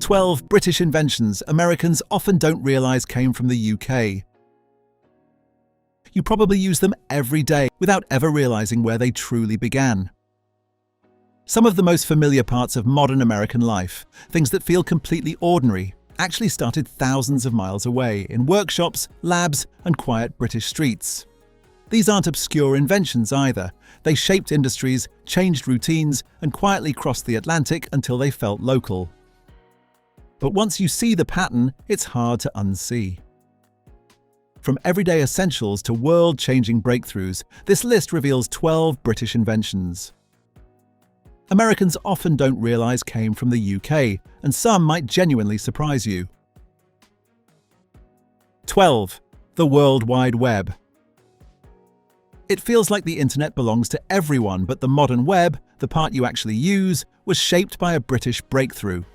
12 British inventions Americans often don't realise came from the UK. You probably use them every day without ever realising where they truly began. Some of the most familiar parts of modern American life, things that feel completely ordinary, actually started thousands of miles away in workshops, labs, and quiet British streets. These aren't obscure inventions either. They shaped industries, changed routines, and quietly crossed the Atlantic until they felt local. But once you see the pattern, it's hard to unsee. From everyday essentials to world-changing breakthroughs, this list reveals 12 British inventions. Americans often don't realise came from the UK, and some might genuinely surprise you. 12. The World Wide Web. It feels like the internet belongs to everyone, but the modern web, the part you actually use, was shaped by a British breakthrough.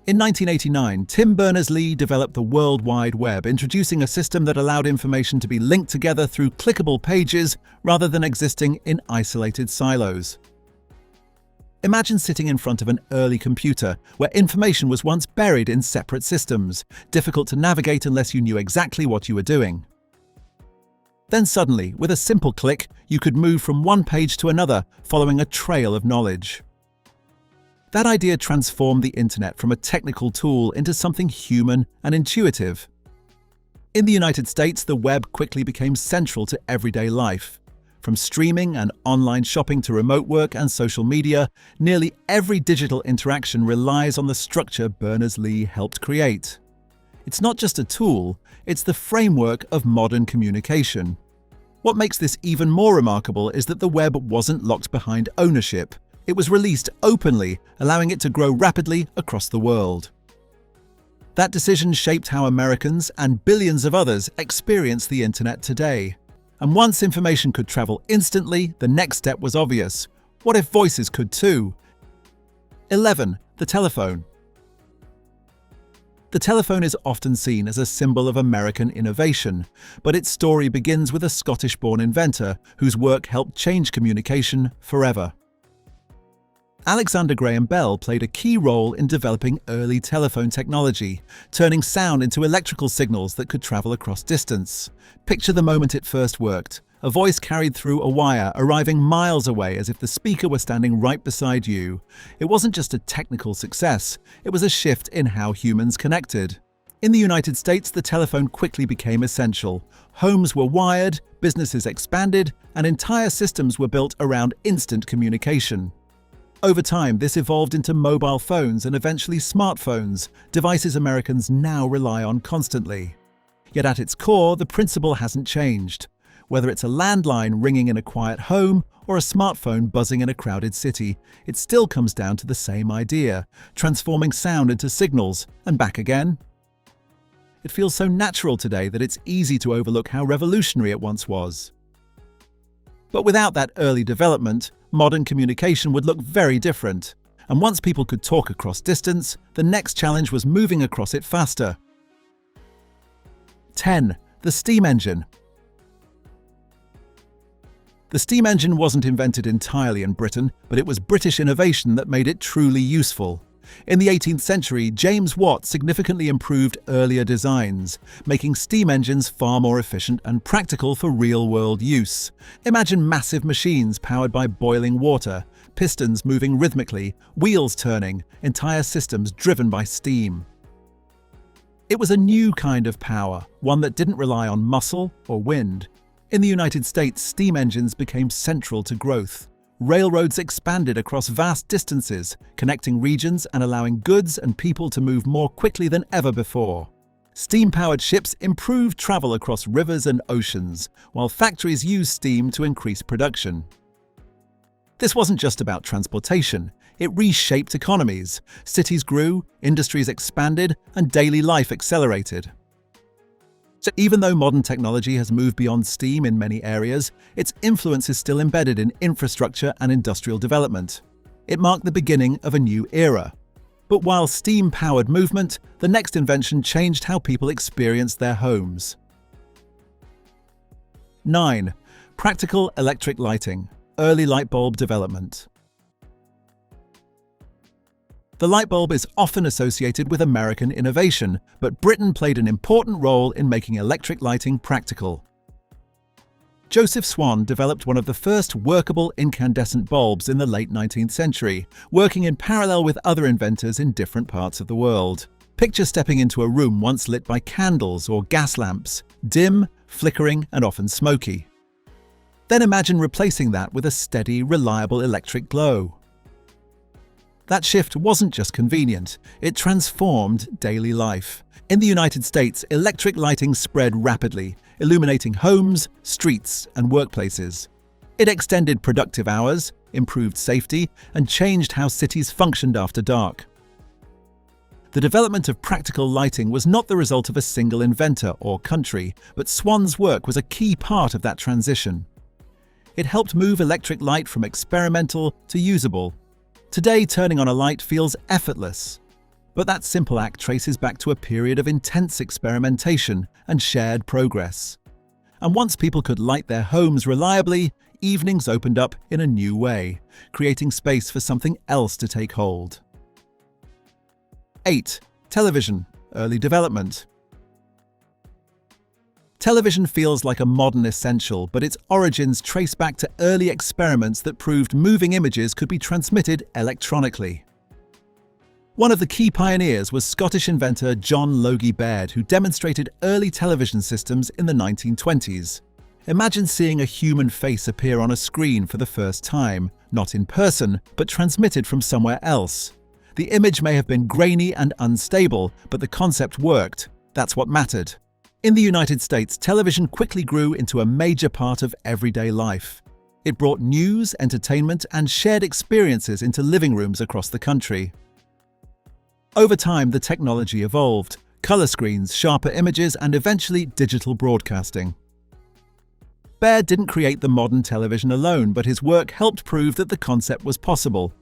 In 1989, Tim Berners-Lee developed the World Wide Web, introducing a system that allowed information to be linked together through clickable pages rather than existing in isolated silos. Imagine sitting in front of an early computer where information was once buried in separate systems, difficult to navigate unless you knew exactly what you were doing. Then suddenly, with a simple click, you could move from one page to another, following a trail of knowledge. That idea transformed the internet from a technical tool into something human and intuitive. In the United States, the web quickly became central to everyday life. From streaming and online shopping to remote work and social media, nearly every digital interaction relies on the structure Berners-Lee helped create. It's not just a tool, it's the framework of modern communication. What makes this even more remarkable is that the web wasn't locked behind ownership. It was released openly, allowing it to grow rapidly across the world. That decision shaped how Americans and billions of others experience the internet today. And once information could travel instantly, the next step was obvious. What if voices could too? 11. The telephone. The telephone is often seen as a symbol of American innovation, but its story begins with a Scottish-born inventor whose work helped change communication forever. Alexander Graham Bell played a key role in developing early telephone technology, turning sound into electrical signals that could travel across distance. Picture the moment it first worked. A voice carried through a wire, arriving miles away as if the speaker were standing right beside you. It wasn't just a technical success, it was a shift in how humans connected. In the United States, the telephone quickly became essential. Homes were wired, businesses expanded, and entire systems were built around instant communication. Over time, this evolved into mobile phones and eventually smartphones, devices Americans now rely on constantly. Yet at its core, the principle hasn't changed. Whether it's a landline ringing in a quiet home or a smartphone buzzing in a crowded city, it still comes down to the same idea, transforming sound into signals and back again. It feels so natural today that it's easy to overlook how revolutionary it once was. But without that early development, modern communication would look very different. And once people could talk across distance, the next challenge was moving across it faster. 10. The steam engine. The steam engine wasn't invented entirely in Britain, but it was British innovation that made it truly useful. In the 18th century, James Watt significantly improved earlier designs, making steam engines far more efficient and practical for real-world use. Imagine massive machines powered by boiling water, pistons moving rhythmically, wheels turning, entire systems driven by steam. It was a new kind of power, one that didn't rely on muscle or wind. In the United States, steam engines became central to growth. Railroads expanded across vast distances, connecting regions and allowing goods and people to move more quickly than ever before. Steam-powered ships improved travel across rivers and oceans, while factories used steam to increase production. This wasn't just about transportation, it reshaped economies. Cities grew, industries expanded, and daily life accelerated. So even though modern technology has moved beyond steam in many areas, its influence is still embedded in infrastructure and industrial development. It marked the beginning of a new era. But while steam powered movement, the next invention changed how people experienced their homes. 9. Practical electric lighting. Early light bulb development. The light bulb is often associated with American innovation, but Britain played an important role in making electric lighting practical. Joseph Swan developed one of the first workable incandescent bulbs in the late 19th century, working in parallel with other inventors in different parts of the world. Picture stepping into a room once lit by candles or gas lamps, dim, flickering, and often smoky. Then imagine replacing that with a steady, reliable electric glow. That shift wasn't just convenient, it transformed daily life. In the United States, electric lighting spread rapidly, illuminating homes, streets, and workplaces. It extended productive hours, improved safety, and changed how cities functioned after dark. The development of practical lighting was not the result of a single inventor or country, but Swan's work was a key part of that transition. It helped move electric light from experimental to usable. Today, turning on a light feels effortless. But that simple act traces back to a period of intense experimentation and shared progress. And once people could light their homes reliably, evenings opened up in a new way, creating space for something else to take hold. 8. Television. Early development. Television feels like a modern essential, but its origins trace back to early experiments that proved moving images could be transmitted electronically. One of the key pioneers was Scottish inventor John Logie Baird, who demonstrated early television systems in the 1920s. Imagine seeing a human face appear on a screen for the first time, not in person, but transmitted from somewhere else. The image may have been grainy and unstable, but the concept worked. That's what mattered. In the United States, television quickly grew into a major part of everyday life. It brought news, entertainment, and shared experiences into living rooms across the country. Over time, the technology evolved: color screens, sharper images, and eventually digital broadcasting. Baird didn't create the modern television alone, but his work helped prove that the concept was possible.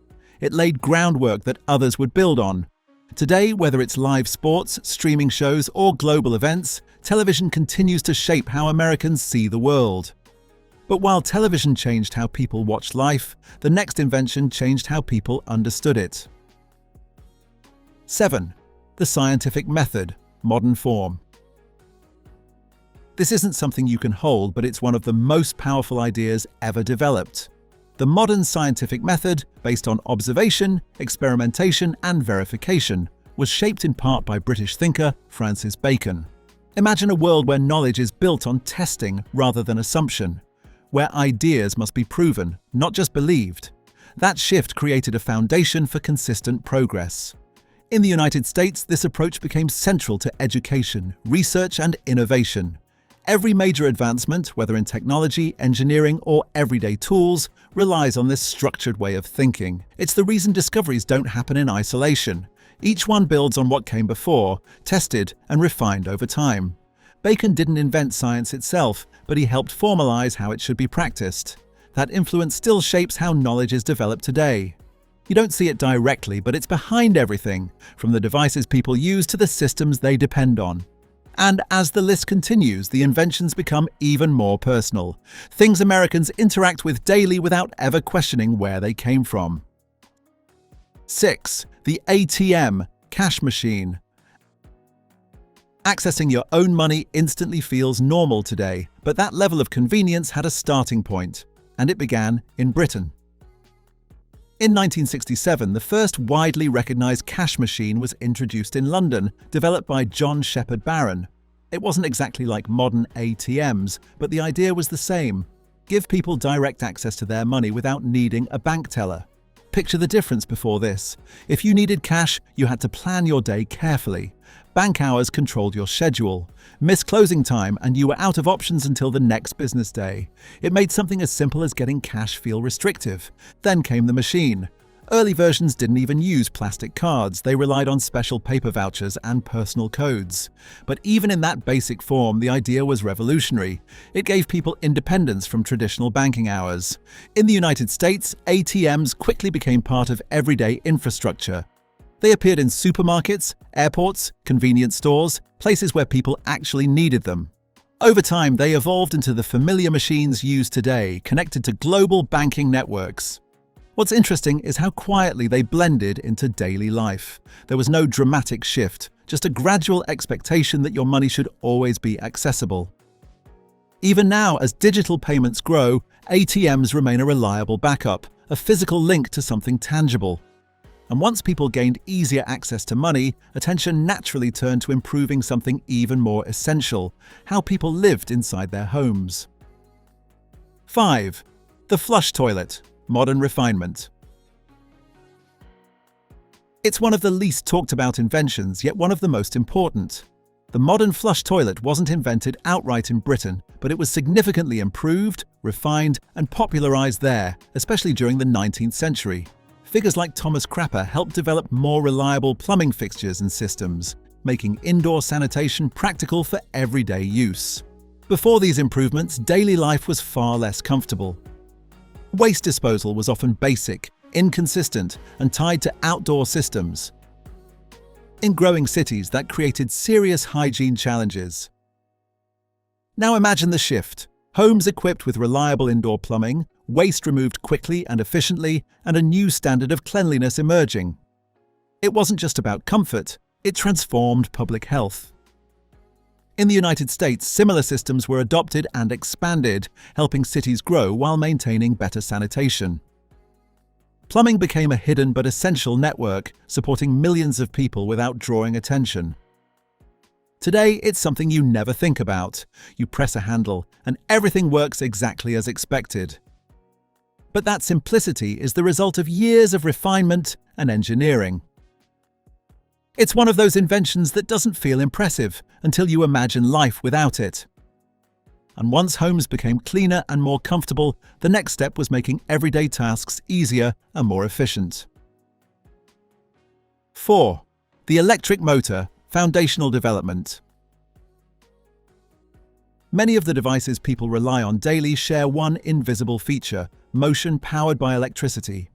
It laid groundwork that others would build on. Today, whether it's live sports, streaming shows, or global events, television continues to shape how Americans see the world. But while television changed how people watched life, the next invention changed how people understood it. 7. The scientific method, modern form. This isn't something you can hold, but it's one of the most powerful ideas ever developed. The modern scientific method, based on observation, experimentation, and verification, was shaped in part by British thinker Francis Bacon. Imagine a world where knowledge is built on testing rather than assumption, where ideas must be proven, not just believed. That shift created a foundation for consistent progress. In the United States, this approach became central to education, research, and innovation. Every major advancement, whether in technology, engineering, or everyday tools, relies on this structured way of thinking. It's the reason discoveries don't happen in isolation. Each one builds on what came before, tested and refined over time. Bacon didn't invent science itself, but he helped formalize how it should be practiced. That influence still shapes how knowledge is developed today. You don't see it directly, but it's behind everything, from the devices people use to the systems they depend on. And as the list continues, the inventions become even more personal. Things Americans interact with daily without ever questioning where they came from. 6. The ATM, cash machine. Accessing your own money instantly feels normal today, but that level of convenience had a starting point, and it began in Britain. In 1967, the first widely recognized cash machine was introduced in London, developed by John Shepherd Barron. It wasn't exactly like modern ATMs, but the idea was the same: give people direct access to their money without needing a bank teller. Picture the difference before this. If you needed cash, you had to plan your day carefully. Bank hours controlled your schedule. Miss closing time and you were out of options until the next business day. It made something as simple as getting cash feel restrictive. Then came the machine. Early versions didn't even use plastic cards. They relied on special paper vouchers and personal codes. But even in that basic form, the idea was revolutionary. It gave people independence from traditional banking hours. In the United States, ATMs quickly became part of everyday infrastructure. They appeared in supermarkets, airports, convenience stores, places where people actually needed them. Over time, they evolved into the familiar machines used today, connected to global banking networks. What's interesting is how quietly they blended into daily life. There was no dramatic shift, just a gradual expectation that your money should always be accessible. Even now, as digital payments grow, ATMs remain a reliable backup, a physical link to something tangible. And once people gained easier access to money, attention naturally turned to improving something even more essential: how people lived inside their homes. 5. The flush toilet. Modern refinement. It's one of the least talked about inventions, yet one of the most important. The modern flush toilet wasn't invented outright in Britain, but it was significantly improved, refined, and popularized there, especially during the 19th century. Figures like Thomas Crapper helped develop more reliable plumbing fixtures and systems, making indoor sanitation practical for everyday use. Before these improvements, daily life was far less comfortable. Waste disposal was often basic, inconsistent, and tied to outdoor systems. In growing cities, that created serious hygiene challenges. Now imagine the shift: homes equipped with reliable indoor plumbing, waste removed quickly and efficiently, and a new standard of cleanliness emerging. It wasn't just about comfort, it transformed public health. In the United States, similar systems were adopted and expanded, helping cities grow while maintaining better sanitation. Plumbing became a hidden but essential network, supporting millions of people without drawing attention. Today, it's something you never think about. You press a handle, and everything works exactly as expected. But that simplicity is the result of years of refinement and engineering. It's one of those inventions that doesn't feel impressive until you imagine life without it. And once homes became cleaner and more comfortable, the next step was making everyday tasks easier and more efficient. 4. The electric motor. Foundational development. Many of the devices people rely on daily share one invisible feature: motion powered by electricity.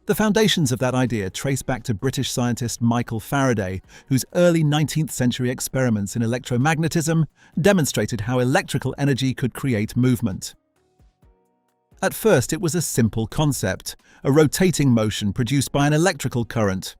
The foundations of that idea trace back to British scientist Michael Faraday, whose early 19th century experiments in electromagnetism demonstrated how electrical energy could create movement. At first, it was a simple concept, a rotating motion produced by an electrical current.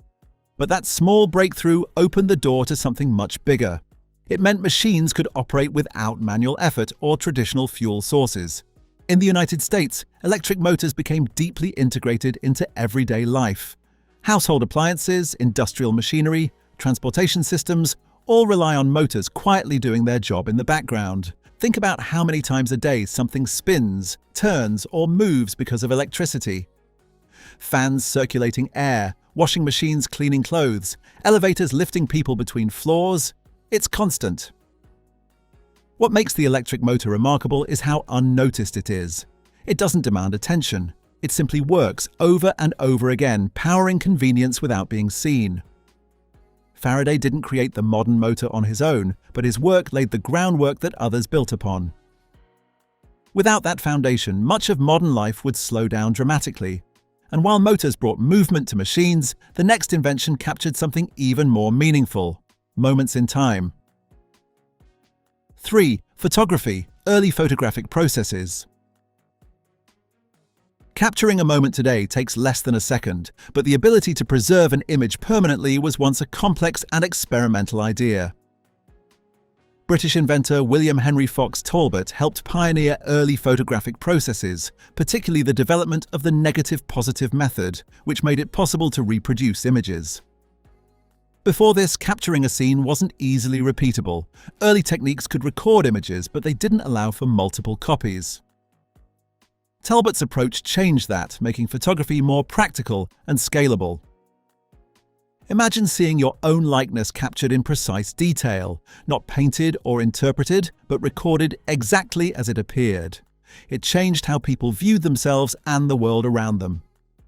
But that small breakthrough opened the door to something much bigger. It meant machines could operate without manual effort or traditional fuel sources. In the United States, electric motors became deeply integrated into everyday life. Household appliances, industrial machinery, transportation systems all rely on motors quietly doing their job in the background. Think about how many times a day something spins, turns, or moves because of electricity. Fans circulating air, washing machines cleaning clothes, elevators lifting people between floors. It's constant. What makes the electric motor remarkable is how unnoticed it is. It doesn't demand attention. It simply works over and over again, powering convenience without being seen. Faraday didn't create the modern motor on his own, but his work laid the groundwork that others built upon. Without that foundation, much of modern life would slow down dramatically. And while motors brought movement to machines, the next invention captured something even more meaningful: moments in time. 3. Photography. Early photographic processes. Capturing a moment today takes less than a second, but the ability to preserve an image permanently was once a complex and experimental idea. British inventor William Henry Fox Talbot helped pioneer early photographic processes, particularly the development of the negative-positive method, which made it possible to reproduce images. Before this, capturing a scene wasn't easily repeatable. Early techniques could record images, but they didn't allow for multiple copies. Talbot's approach changed that, making photography more practical and scalable. Imagine seeing your own likeness captured in precise detail, not painted or interpreted, but recorded exactly as it appeared. It changed how people viewed themselves and the world around them.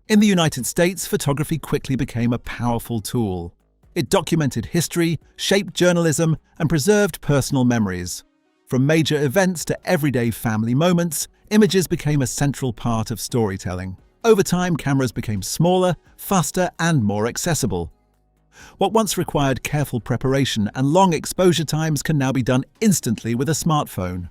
In the United States, photography quickly became a powerful tool. It documented history, shaped journalism, and preserved personal memories. From major events to everyday family moments, images became a central part of storytelling. Over time, cameras became smaller, faster, and more accessible. What once required careful preparation and long exposure times can now be done instantly with a smartphone.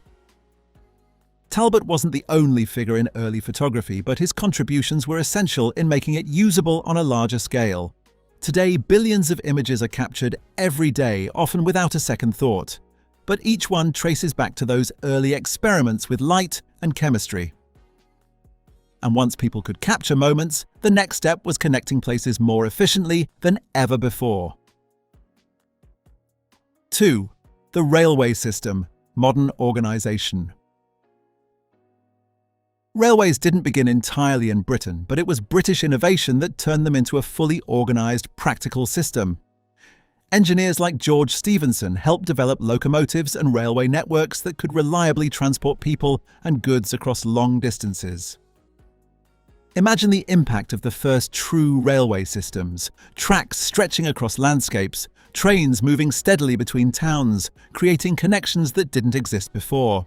Talbot wasn't the only figure in early photography, but his contributions were essential in making it usable on a larger scale. Today, billions of images are captured every day, often without a second thought. But each one traces back to those early experiments with light and chemistry. And once people could capture moments, the next step was connecting places more efficiently than ever before. 2. The railway system, modern organization. Railways didn't begin entirely in Britain, but it was British innovation that turned them into a fully organized, practical system. Engineers like George Stephenson helped develop locomotives and railway networks that could reliably transport people and goods across long distances. Imagine the impact of the first true railway systems: tracks stretching across landscapes, trains moving steadily between towns, creating connections that didn't exist before.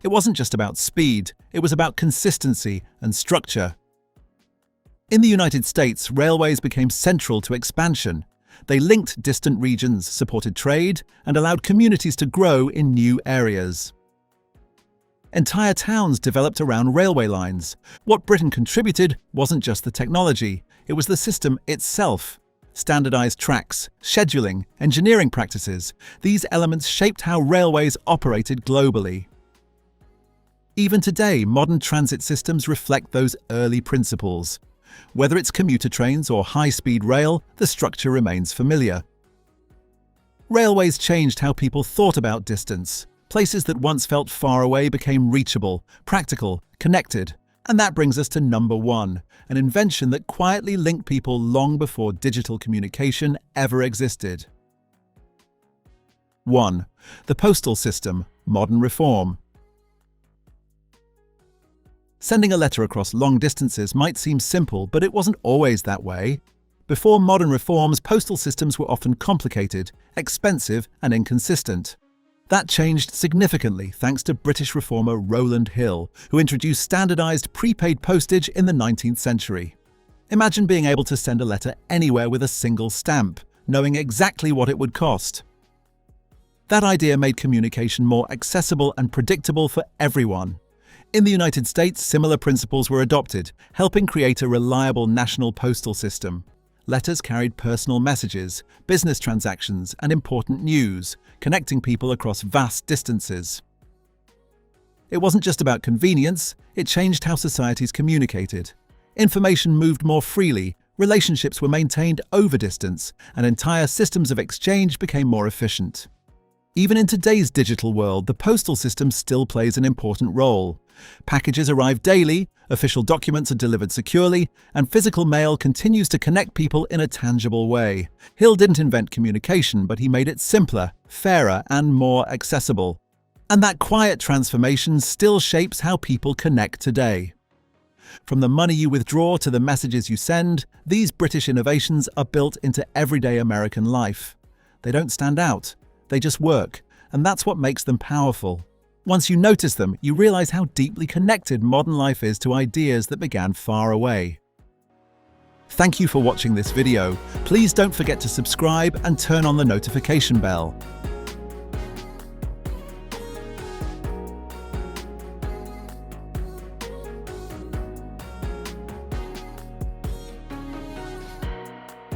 It wasn't just about speed, it was about consistency and structure. In the United States, railways became central to expansion. They linked distant regions, supported trade, and allowed communities to grow in new areas. Entire towns developed around railway lines. What Britain contributed wasn't just the technology, it was the system itself. Standardized tracks, scheduling, engineering practices, these elements shaped how railways operated globally. Even today, modern transit systems reflect those early principles. Whether it's commuter trains or high-speed rail, the structure remains familiar. Railways changed how people thought about distance. Places that once felt far away became reachable, practical, connected. And that brings us to number 1, an invention that quietly linked people long before digital communication ever existed. 1. The postal system, modern reform. Sending a letter across long distances might seem simple, but it wasn't always that way. Before modern reforms, postal systems were often complicated, expensive, and inconsistent. That changed significantly thanks to British reformer Rowland Hill, who introduced standardized prepaid postage in the 19th century. Imagine being able to send a letter anywhere with a single stamp, knowing exactly what it would cost. That idea made communication more accessible and predictable for everyone. In the United States, similar principles were adopted, helping create a reliable national postal system. Letters carried personal messages, business transactions, and important news, connecting people across vast distances. It wasn't just about convenience, it changed how societies communicated. Information moved more freely, relationships were maintained over distance, and entire systems of exchange became more efficient. Even in today's digital world, the postal system still plays an important role. Packages arrive daily, official documents are delivered securely, and physical mail continues to connect people in a tangible way. Hill didn't invent communication, but he made it simpler, fairer, and more accessible. And that quiet transformation still shapes how people connect today. From the money you withdraw to the messages you send, these British innovations are built into everyday American life. They don't stand out, they just work, and that's what makes them powerful. Once you notice them, you realize how deeply connected modern life is to ideas that began far away. Thank you for watching this video. Please don't forget to subscribe and turn on the notification bell.